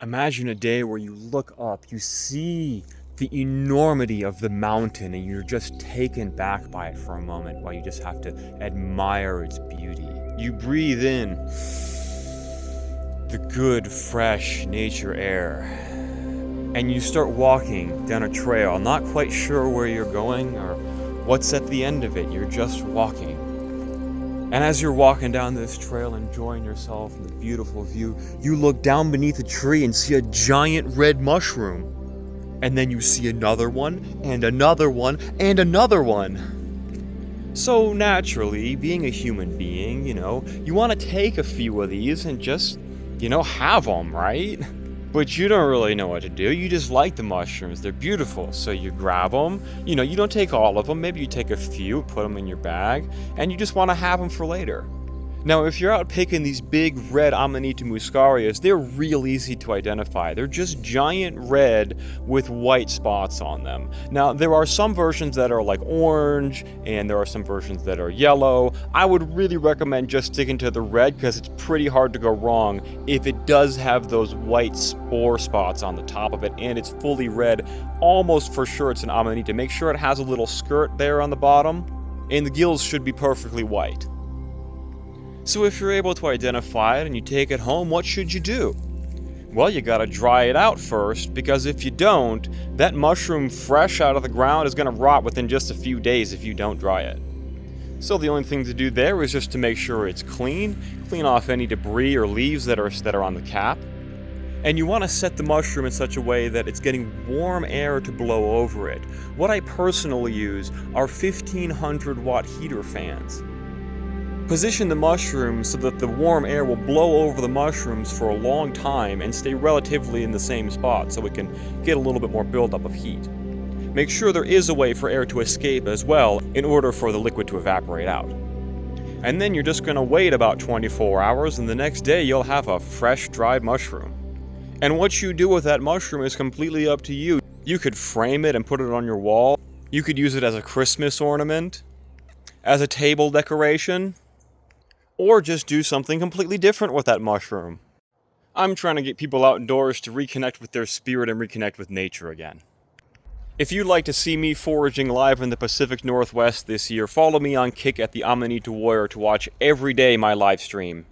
Imagine a day where you look up, you see the enormity of the mountain, and you're just taken back by it for a moment while you just have to admire its beauty. You breathe in the good, fresh nature air, and you start walking down a trail, not quite sure where you're going or what's at the end of it. You're just walking. And as you're walking down this trail, enjoying yourself and the beautiful view, you look down beneath a tree and see a giant red mushroom. And then you see another one, and another one, and another one. So naturally, being a human being, you want to take a few of these and just, have them, right? But you don't really know what to do. You just like the mushrooms. They're beautiful. So you grab them. You don't take all of them. Maybe you take a few, put them in your bag, and you just want to have them for later. Now, if you're out picking these big red Amanita Muscarias, they're real easy to identify. They're just giant red with white spots on them. Now, there are some versions that are like orange, and there are some versions that are yellow. I would really recommend just sticking to the red because it's pretty hard to go wrong if it does have those white spore spots on the top of it and it's fully red. Almost for sure it's an Amanita. Make sure it has a little skirt there on the bottom, and the gills should be perfectly white. So if you're able to identify it and you take it home, what should you do? Well, you gotta dry it out first, because if you don't, that mushroom fresh out of the ground is gonna rot within just a few days if you don't dry it. So the only thing to do there is just to make sure it's clean off any debris or leaves that are on the cap. And you want to set the mushroom in such a way that it's getting warm air to blow over it. What I personally use are 1500 watt heater fans. Position the mushrooms so that the warm air will blow over the mushrooms for a long time and stay relatively in the same spot so it can get a little bit more buildup of heat. Make sure there is a way for air to escape as well in order for the liquid to evaporate out. And then you're just going to wait about 24 hours, and the next day you'll have a fresh dried mushroom. And what you do with that mushroom is completely up to you. You could frame it and put it on your wall. You could use it as a Christmas ornament, as a table decoration, or just do something completely different with that mushroom. I'm trying to get people outdoors to reconnect with their spirit and reconnect with nature again. If you'd like to see me foraging live in the Pacific Northwest this year, follow me on Kick at the Amanita Warrior to watch every day my live stream.